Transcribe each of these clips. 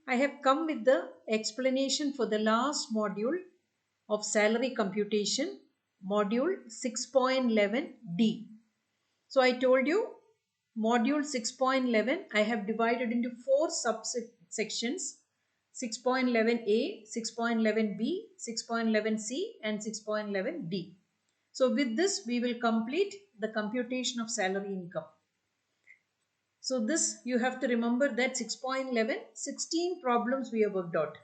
I have come with the explanation for the last module of salary computation, module 6.11D. So I told you module 6.11 I have divided into four subsections: 6.11A, 6.11B, 6.11C and 6.11D. So with this we will complete the computation of salary income. So this you have to remember that 6.11, 16 problems we have worked out.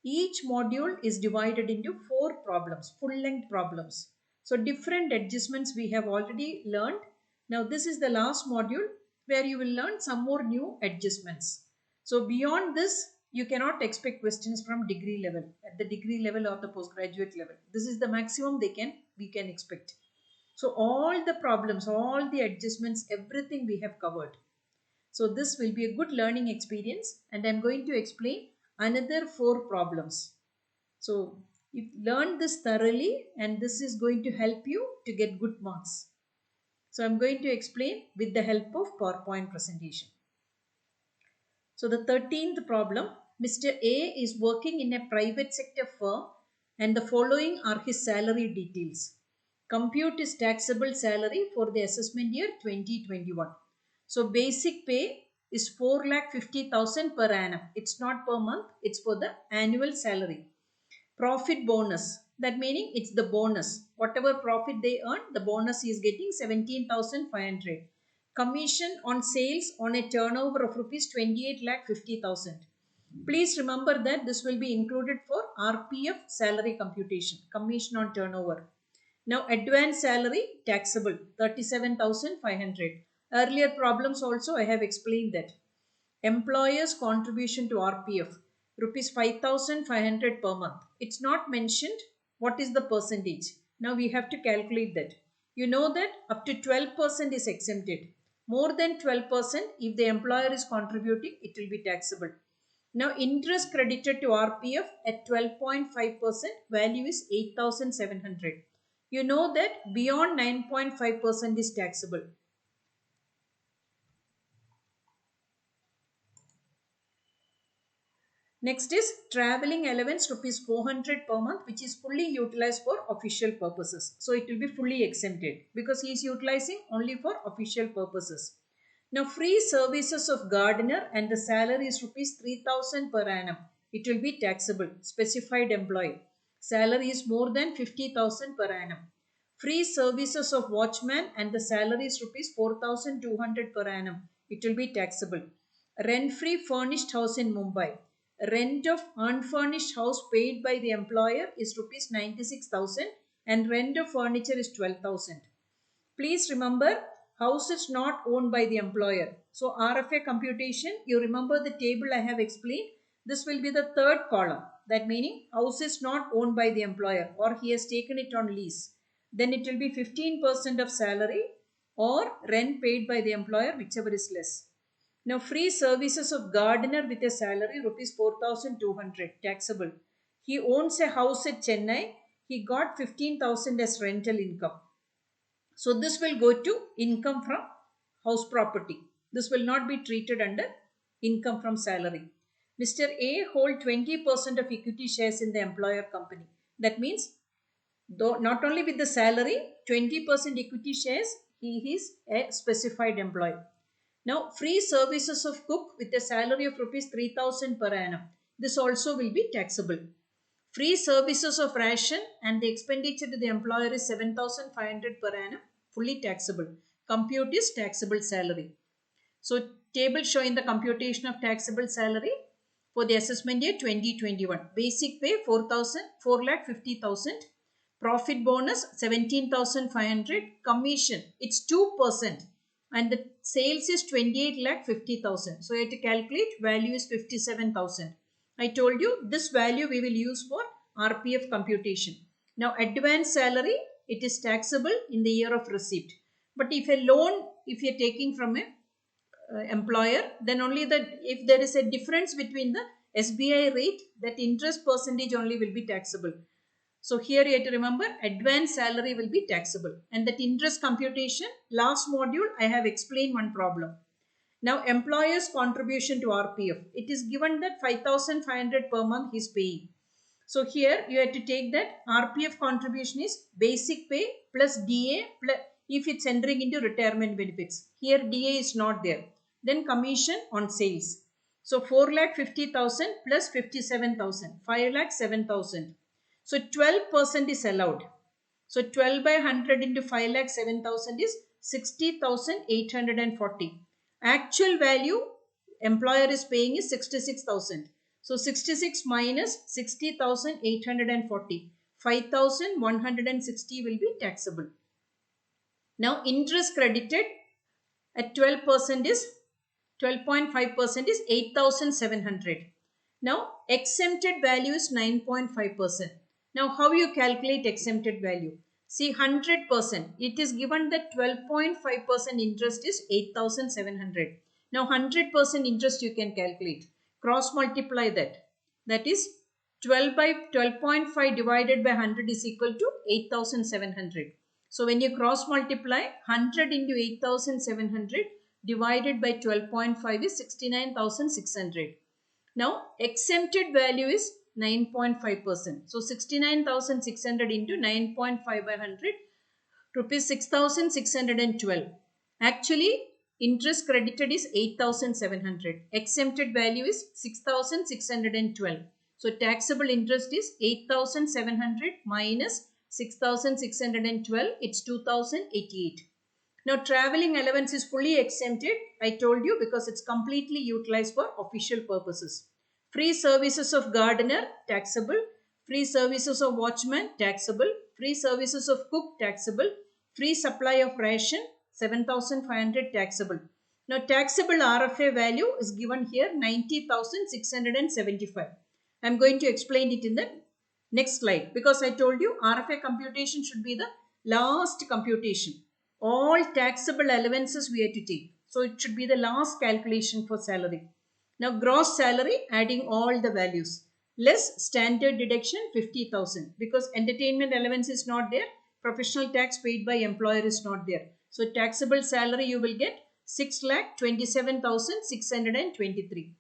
Each module is divided into four problems, full length problems. So different adjustments we have already learned. Now this is the last module where you will learn some more new adjustments. So beyond this, you cannot expect questions from degree level, at the degree level or the postgraduate level. This is the maximum we can expect. So all the problems, all the adjustments, everything we have covered. So this will be a good learning experience and I'm going to explain another four problems. So you learn this thoroughly and this is going to help you to get good marks. So I'm going to explain with the help of PowerPoint presentation. So the 13th problem, Mr. A is working in a private sector firm and the following are his salary details. Compute his taxable salary for the assessment year 2021. So basic pay is 4,50,000 per annum. It's not per month, it's for the annual salary. Profit bonus, that meaning it's the bonus. Whatever profit they earn, the bonus is getting 17,500. Commission on sales on a turnover of rupees 28,50,000. Please remember that this will be included for RPF salary computation, commission on turnover. Now advance salary taxable 37,500. Earlier problems also I have explained that. Employer's contribution to RPF rupees 5,500 per month. It's not mentioned what is the percentage. Now we have to calculate that. You know that up to 12% is exempted. More than 12%, if the employer is contributing, it will be taxable. Now interest credited to RPF at 12.5%, value is 8,700. You know that beyond 9.5% is taxable. Next is traveling allowance rupees 400 per month, which is fully utilized for official purposes. So it will be fully exempted because he is utilizing only for official purposes. Now free services of gardener and the salary is rupees 3,000 per annum. It will be taxable. Specified employee. Salary is more than 50,000 per annum. Free services of watchman and the salary is rupees 4,200 per annum. It will be taxable. Rent free furnished house in Mumbai. Rent of unfurnished house paid by the employer is rupees 96,000 and rent of furniture is 12,000. Please remember, house is not owned by the employer. So RFA computation, you remember the table I have explained. This will be the third column. That meaning house is not owned by the employer or he has taken it on lease. Then it will be 15% of salary or rent paid by the employer, whichever is less. Now free services of gardener with a salary rupees 4,200 taxable. He owns a house at Chennai. He got 15,000 as rental income. So this will go to income from house property. This will not be treated under income from salary. Mr. A hold 20% of equity shares in the employer company. That means though not only with the salary, 20% equity shares, he is a specified employee. Now, free services of cook with a salary of rupees 3,000 per annum. This also will be taxable. Free services of ration and the expenditure to the employer is 7,500 per annum, fully taxable. Compute is taxable salary. So, table showing the computation of taxable salary for the assessment year 2021. Basic pay 4,50,000. Profit bonus 17,500. Commission, it's 2%. And the sales is 28,50,000. So you have to calculate, value is 57,000. I told you this value we will use for RPF computation. Now advance salary, it is taxable in the year of receipt. But if a loan, if you are taking from a employer, then only that if there is a difference between the SBI rate, that interest percentage only will be taxable. So here you have to remember advance salary will be taxable and that interest computation last module I have explained one problem. Now employer's contribution to RPF. It is given that 5,500 per month he is paying. So here you have to take that RPF contribution is basic pay plus DA plus if it's entering into retirement benefits. Here DA is not there. Then commission on sales. So 4,50,000 plus 57,000. 5,07,000. So 12% is allowed. So 12 by 100 into 5,07,000 is 60,840. Actual value employer is paying is 66,000. So 66 minus 60,840. 5,160 will be taxable. Now interest credited at 12% is 12.5% is 8,700. Now exempted value is 9.5%. Now how you calculate exempted value? See 100%. It is given that 12.5% interest is 8,700. Now 100% interest you can calculate. Cross multiply that. That is 12 by 12.5 divided by 100 is equal to 8,700. So when you cross multiply 100 into 8,700 divided by 12.5 is 69,600. Now exempted value is 9.5%. So 69,600 into 9.5 by 100 rupees 6,612. Actually interest credited is 8,700. Exempted value is 6,612. So taxable interest is 8,700 minus 6,612. It's 2,088. Now traveling allowance is fully exempted. I told you because it's completely utilized for official purposes. Free services of gardener taxable. Free services of watchman taxable. Free services of cook taxable. Free supply of ration 7,500 taxable. Now taxable RFA value is given here 90,675. I am going to explain it in the next slide because I told you RFA computation should be the last computation. All taxable allowances we have to take. So it should be the last calculation for salary. Now gross salary adding all the values. Less standard deduction 50,000 because entertainment allowance is not there. Professional tax paid by employer is not there. So taxable salary you will get 6,27,623.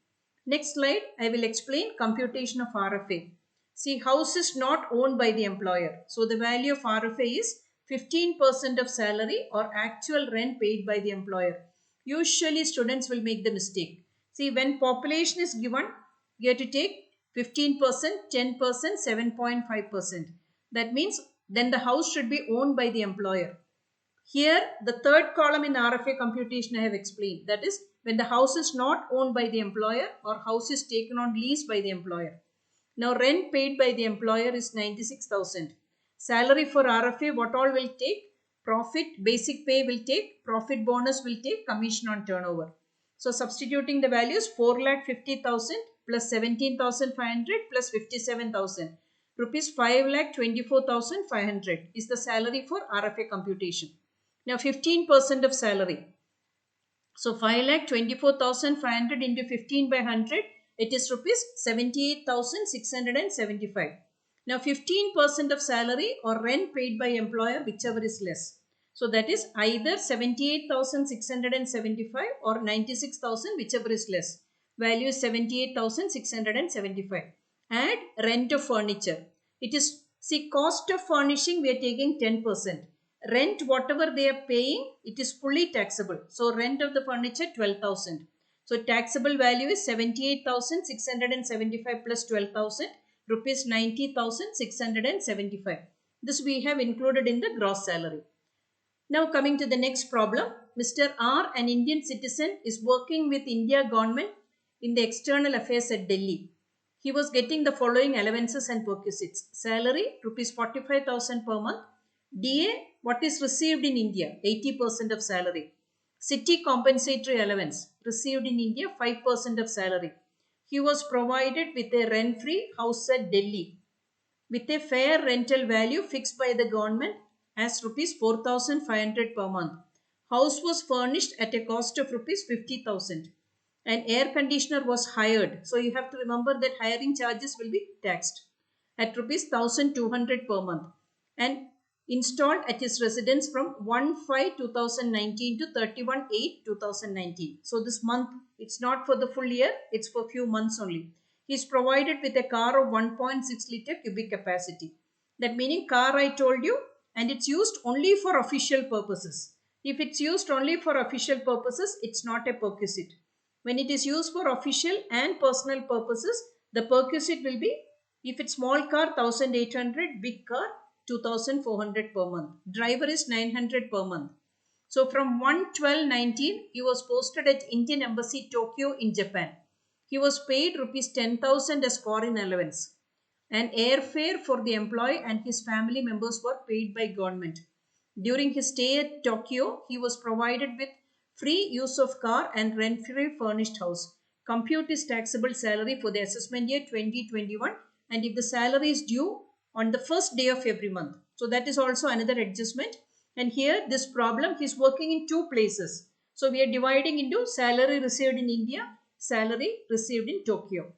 Next slide I will explain computation of RFA. See house is not owned by the employer. So the value of RFA is 15% of salary or actual rent paid by the employer. Usually students will make the mistake. See when population is given, you have to take 15%, 10%, 7.5%. That means then the house should be owned by the employer. Here the third column in RFA computation I have explained. That is when the house is not owned by the employer or house is taken on lease by the employer. Now rent paid by the employer is 96,000. Salary for RFA, what all will take? Profit, basic pay will take, profit bonus will take, commission on turnover. So substituting the values 4,50,000 plus 17,500 plus 57,000. Rupees 5,24,500 is the salary for RFA computation. Now 15% of salary. So 5,24,500 into 15 by 100, it is rupees 78,675. Now 15% of salary or rent paid by employer, whichever is less. So that is either 78,675 or 96,000, whichever is less. Value is 78,675. Add rent of furniture. It is, see cost of furnishing we are taking 10%. Rent whatever they are paying, it is fully taxable. So rent of the furniture 12,000. So taxable value is 78,675 plus 12,000 rupees 90,675. This we have included in the gross salary. Now coming to the next problem. Mr. R, an Indian citizen, is working with India government in the external affairs at Delhi. He was getting the following allowances and perquisites. Salary rupees 45,000 per month. DA, what is received in India, 80% of salary. City compensatory allowance, received in India 5% of salary. He was provided with a rent-free house at Delhi with a fair rental value fixed by the government as rupees 4,500 per month. House was furnished at a cost of rupees 50,000. An air conditioner was hired. So you have to remember that hiring charges will be taxed at rupees 1,200 per month. And installed at his residence from 1/5/2019 to 31/8/2019. So this month, it's not for the full year, it's for few months only. He is provided with a car of 1.6 liter cubic capacity. That meaning car I told you, and it's used only for official purposes. If it's used only for official purposes, it's not a perquisite. When it is used for official and personal purposes, the perquisite will be, if it's small car 1800, big car 2400 per month. Driver is 900 per month. So from 1/12/19, he was posted at Indian Embassy, Tokyo in Japan. He was paid rupees 10,000 as foreign allowance. And airfare for the employee and his family members were paid by government. During his stay at Tokyo, he was provided with free use of car and rent-free furnished house. Compute his taxable salary for the assessment year 2021, and if the salary is due on the first day of every month. So that is also another adjustment. And here this problem, he is working in two places. So we are dividing into salary received in India, salary received in Tokyo.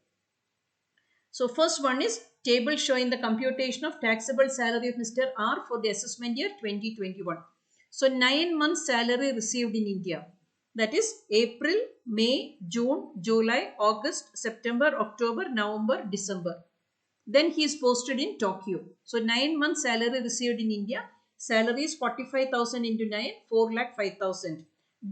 So first one is table showing the computation of taxable salary of Mr. R for the assessment year 2021. So 9 months salary received in India. That is April, May, June, July, August, September, October, November, December. Then he is posted in Tokyo. So 9 months salary received in India. Salary is 45,000 into 9, 4,05,000.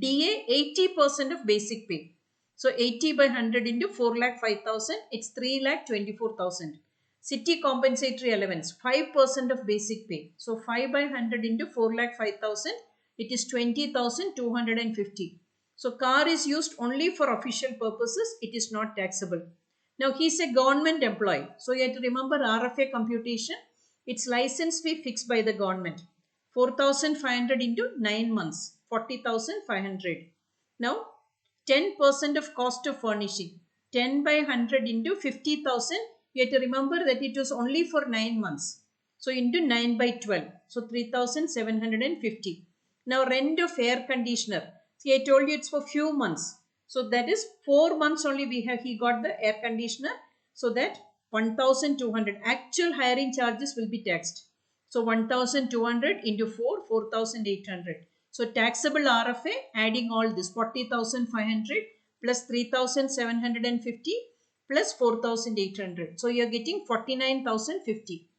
DA 80% of basic pay. So 80 by 100 into 4,05,000, it's 3,24,000. City compensatory allowance, 5% of basic pay. So 5 by 100 into 4,05,000, it is 20,250. So car is used only for official purposes, it is not taxable. Now he is a government employee. So you have to remember RFA computation, its license fee fixed by the government. 4,500 into 9 months, 40,500. Now 10% of cost of furnishing, 10 by 100 into 50,000. You have to remember that it was only for 9 months. So into 9 by 12. So 3,750. Now rent of air conditioner. See, I told you it's for few months. So that is 4 months only he got the air conditioner. So that 1,200. Actual hiring charges will be taxed. So 1,200 into 4, 4,800. So taxable RFA, adding all this 40,500 plus 3,750 plus 4,800. So you are getting 49,050.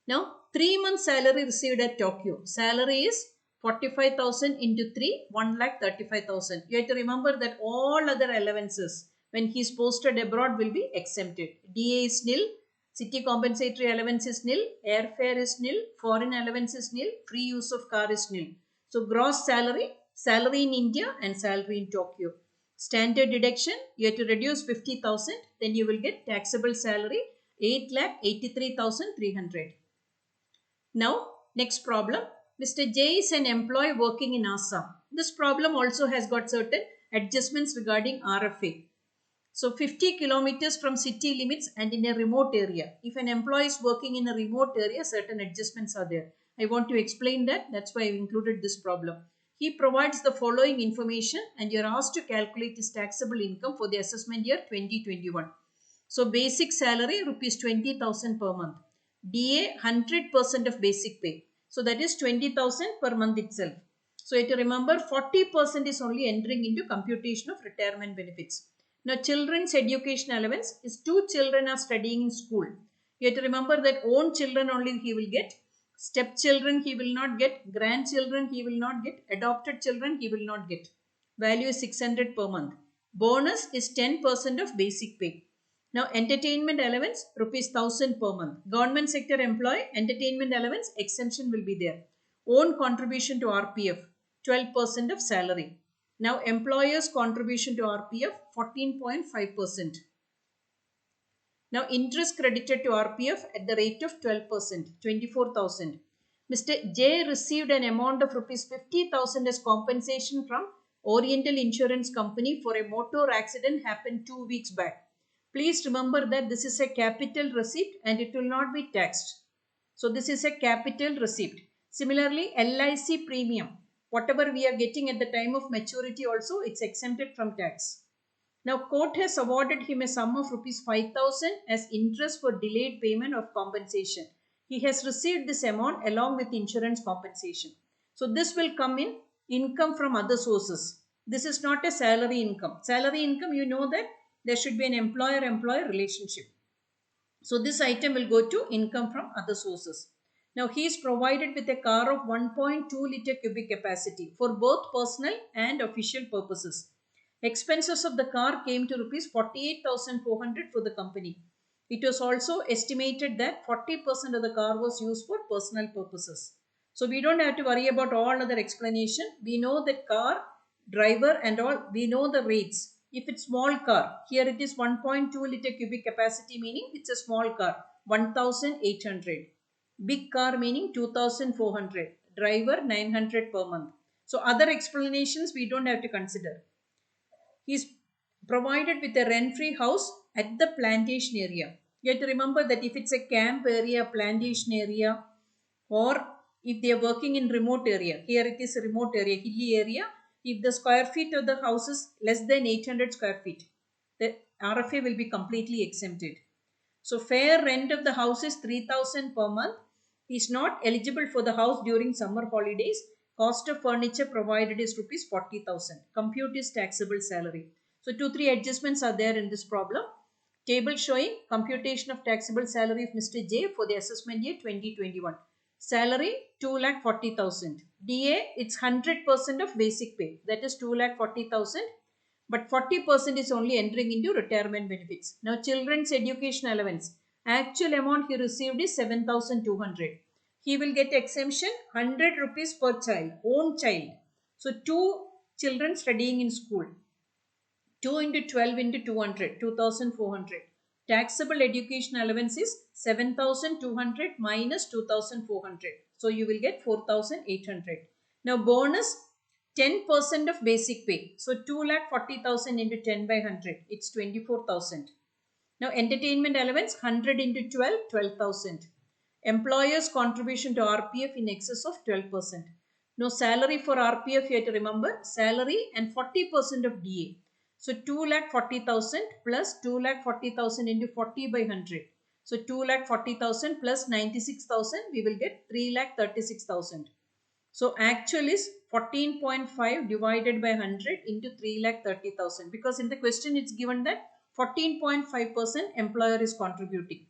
Now 3 months salary received at Tokyo. Salary is 45,000 into 3, 1,35,000. You have to remember that all other allowances when he is posted abroad will be exempted. DA is nil. City compensatory allowance is nil, airfare is nil, foreign allowance is nil, free use of car is nil. So gross salary, salary in India and salary in Tokyo. Standard deduction, you have to reduce 50,000, then you will get taxable salary 8,83,300. Now, next problem. Mr. J is an employee working in Assam. This problem also has got certain adjustments regarding RFA. So 50 kilometers from city limits and in a remote area. If an employee is working in a remote area, certain adjustments are there. I want to explain that. That's why I've included this problem. He provides the following information and you're asked to calculate his taxable income for the assessment year 2021. So basic salary rupees 20,000 per month. DA 100% of basic pay. So that is 20,000 per month itself. So you have to remember 40% is only entering into computation of retirement benefits. Now, children's education allowance is 2 children are studying in school. You have to remember that own children only he will get. Stepchildren he will not get. Grandchildren he will not get. Adopted children he will not get. Value is 600 per month. Bonus is 10% of basic pay. Now, entertainment allowance rupees 1,000 per month. Government sector employee entertainment allowance exemption will be there. Own contribution to RPF 12% of salary. Now, employer's contribution to RPF 14.5%. Now, interest credited to RPF at the rate of 12%, 24,000. Mr. J received an amount of rupees 50,000 as compensation from Oriental Insurance Company for a motor accident happened 2 weeks back. Please remember that this is a capital receipt and it will not be taxed. So, this is a capital receipt. Similarly, LIC premium. Whatever we are getting at the time of maturity also, it's exempted from tax. Now, court has awarded him a sum of rupees 5,000 as interest for delayed payment of compensation. He has received this amount along with insurance compensation. So this will come in income from other sources. This is not a salary income. Salary income, you know that there should be an employer-employer relationship. So this item will go to income from other sources. Now he is provided with a car of 1.2 liter cubic capacity for both personal and official purposes. Expenses of the car came to rupees 48,400 for the company. It was also estimated that 40% of the car was used for personal purposes. So we don't have to worry about all other explanation. We know that car, driver and all, we know the rates. If it's small car, here it is 1.2 liter cubic capacity, meaning it's a small car, 1,800. Big car meaning 2,400. Driver 900 per month. So other explanations we don't have to consider. He is provided with a rent-free house at the plantation area. You have to remember that if it's a camp area, plantation area, or if they are working in remote area, here it is a remote area, hilly area, if the square feet of the house is less than 800 square feet, the RFA will be completely exempted. So fair rent of the house is 3,000 per month. He is not eligible for the house during summer holidays. Cost of furniture provided is rupees 40,000. Compute is taxable salary. So 2-3 adjustments are there in this problem. Table showing computation of taxable salary of Mr. J for the assessment year 2021. Salary 2,40,000. DA it's 100% of basic pay, that is 2,40,000, but 40% is only entering into retirement benefits. Now children's education allowance, actual amount he received is 7,200. He will get exemption 100 rupees per child, own child. So 2 children studying in school. 2 into 12 into 200, 2,400. Taxable education allowance is 7,200 minus 2,400. So you will get 4,800. Now bonus 10% of basic pay. So 2,40,000 into 10 by 100. It's 24,000. Now entertainment allowance 100 into 12, 12,000. Employer's contribution to RPF in excess of 12%. Now salary for RPF you have to remember salary and 40% of DA. So 2,40,000 plus 2,40,000 into 40 by 100. So 2,40,000 plus 96,000 we will get 3,36,000. So actual is 14.5 divided by 100 into 3,30,000 because in the question it's given that 14.5% employer is contributing.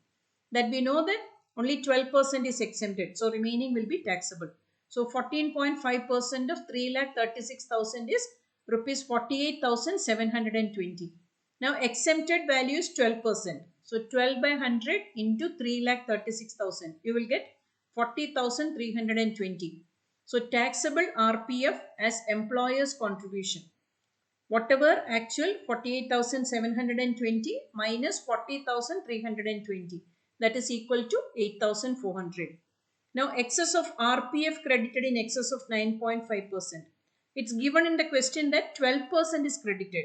That we know that only 12% is exempted. So remaining will be taxable. So 14.5% of 3,36,000 is rupees 48,720. Now exempted value is 12%. So 12 by 100 into 3,36,000. You will get 40,320. So taxable RPF as employer's contribution. Whatever actual 48,720 minus 40,320, that is equal to 8,400. Now excess of RPF credited in excess of 9.5%. It's given in the question that 12% is credited.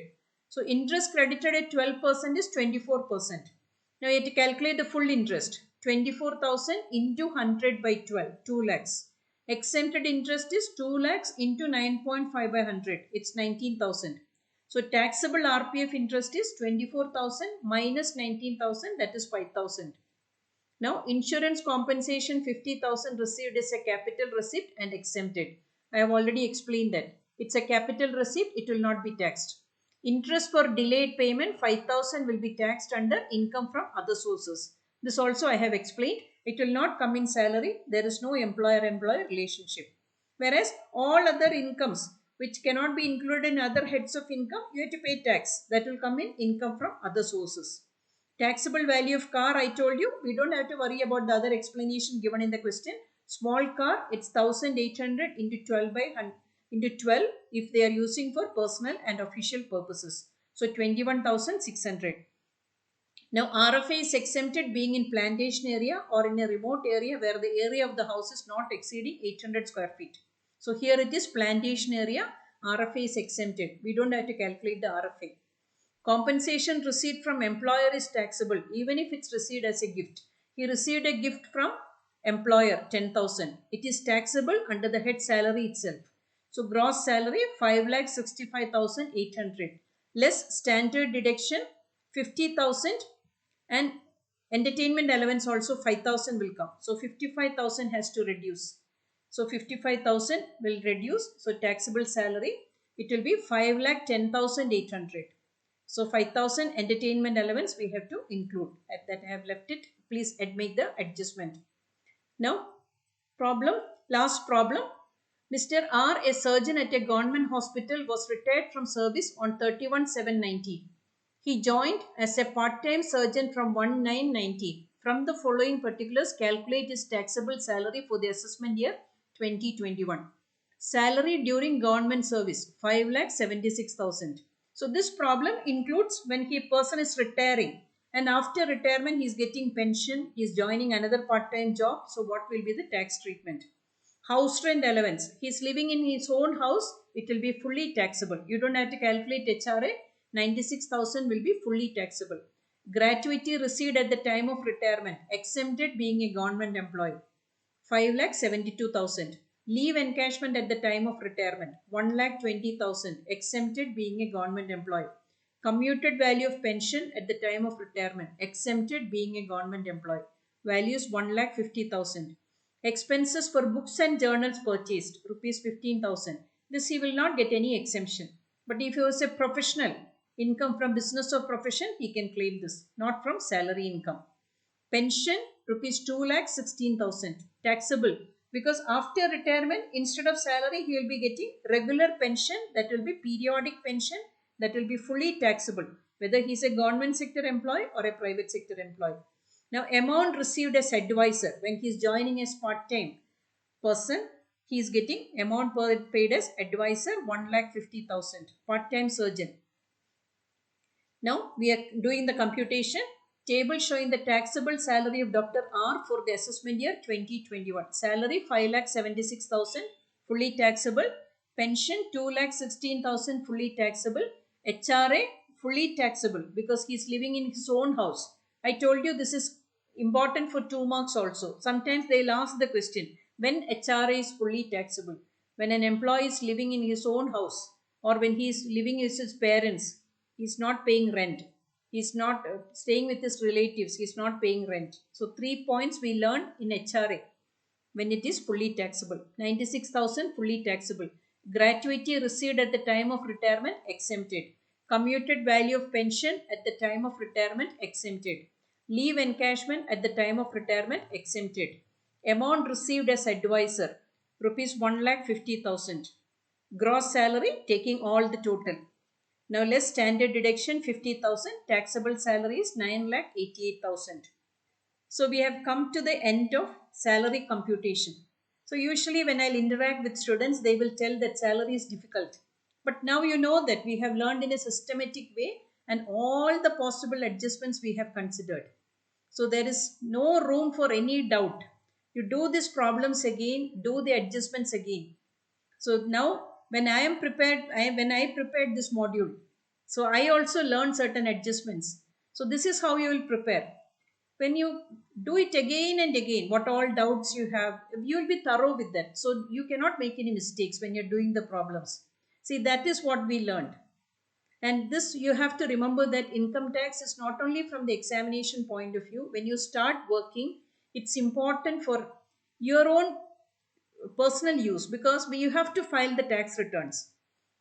So interest credited at 12% is 24%. Now you have to calculate the full interest. 24,000 into 100 by 12, 2 lakhs. Exempted interest is 2 lakhs into 9.5 by 100. It's 19,000. So taxable RPF interest is 24,000 minus 19,000, that is 5,000. Now insurance compensation 50,000 received as a capital receipt and exempted. I have already explained that. It's a capital receipt, it will not be taxed. Interest for delayed payment 5,000 will be taxed under income from other sources. This also I have explained. It will not come in salary. There is no employer-employee relationship. Whereas all other incomes which cannot be included in other heads of income, you have to pay tax. That will come in income from other sources. Taxable value of car, I told you, we don't have to worry about the other explanation given in the question. Small car, it's 1,800 into 12 by 100 into 12 if they are using for personal and official purposes. So 21,600. Now RFA is exempted being in plantation area or in a remote area where the area of the house is not exceeding 800 square feet. So here it is plantation area, RFA is exempted. We don't have to calculate the RFA. Compensation received from employer is taxable even if it's received as a gift. He received a gift from employer 10,000. It is taxable under the head salary itself. So gross salary 5,65,800 less standard deduction 50,000 and Entertainment allowance also 5,000 will come. So 55,000 has to reduce. So 55,000 will reduce. So taxable salary, it will be 5,10,800. So 5,000 entertainment allowance we have to include. At that I have left it. Please make the adjustment. Now last problem. Mr. R, a surgeon at a government hospital, was retired from service on 31/7/19. He joined as a part-time surgeon from 1/9/19. From the following particulars, calculate his taxable salary for the assessment year 2021. Salary during government service 5,76,000. So this problem includes when a person is retiring and after retirement he is getting pension, he is joining another part-time job. So what will be the tax treatment? House rent allowance. He is living in his own house. It will be fully taxable. You don't have to calculate HRA. 96,000 will be fully taxable. Gratuity received at the time of retirement. Exempted being a government employee. 5,72,000. Leave encashment at the time of retirement. 1,20,000. Exempted being a government employee. Commuted value of pension at the time of retirement. Exempted being a government employee. Value is 1,50,000. Expenses for books and journals purchased, rupees 15,000. This he will not get any exemption. But if he was a professional, income from business or profession, he can claim this, not from salary income. Pension, rupees 2,16,000. Taxable. Because after retirement, instead of salary, he will be getting regular pension. That will be periodic pension. That will be fully taxable. Whether he is a government sector employee or a private sector employee. Now, amount received as advisor when he is joining as part-time person, he is getting amount paid as advisor 1,50,000. Part-time surgeon. Now, we are doing the computation. Table showing the taxable salary of Dr. R for the assessment year 2021. Salary 5,76,000 fully taxable. Pension 2,16,000 fully taxable. HRA fully taxable because he is living in his own house. I told you this is important for 2 marks also. Sometimes they will ask the question, when HRA is fully taxable? When an employee is living in his own house or when he is living with his parents, he is not paying rent. He is not staying with his relatives. He is not paying rent. So 3 points we learned in HRA when it is fully taxable. 96,000 fully taxable. Gratuity received at the time of retirement exempted. Commuted value of pension at the time of retirement exempted. Leave encashment at the time of retirement exempted. Amount received as advisor rupees 1,50,000. Gross salary taking all the total. Now less standard deduction 50,000. Taxable salary is 9,88,000. So we have come to the end of salary computation. So usually when I'll interact with students, they will tell that salary is difficult. But now you know that we have learned in a systematic way and all the possible adjustments we have considered. So there is no room for any doubt. You do these problems again, do the adjustments again. So now when I am prepared, when I prepared this module, so I also learned certain adjustments. So this is how you will prepare. When you do it again and again, what all doubts you have, you will be thorough with that. So you cannot make any mistakes when you're doing the problems. See, that is what we learned. And this you have to remember that income tax is not only from the examination point of view. When you start working, it's important for your own personal use because you have to file the tax returns.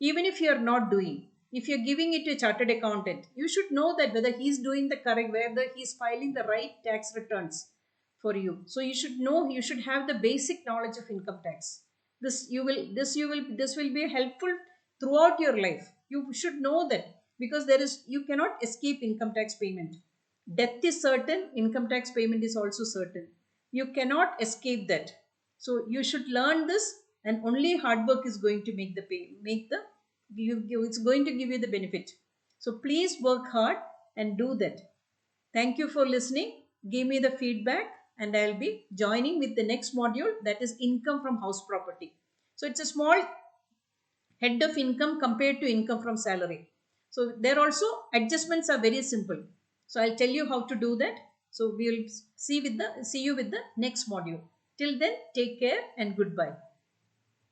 Even if you are not doing, if you're giving it to a chartered accountant, you should know that whether he's doing the correct, whether he's filing the right tax returns for you. So you should know, you should have the basic knowledge of income tax. This will be helpful throughout your life. You should know that because you cannot escape income tax payment. Death is certain, income tax payment is also certain. You cannot escape that. So you should learn this, and only hard work is going to it's going to give you the benefit. So please work hard and do that. Thank you for listening. Give me the feedback and I'll be joining with the next module, that is income from house property. So it's a small head of income compared to income from salary. So there also adjustments are very simple. So I'll tell you how to do that. So we will see you with the next module. Till then, take care and goodbye.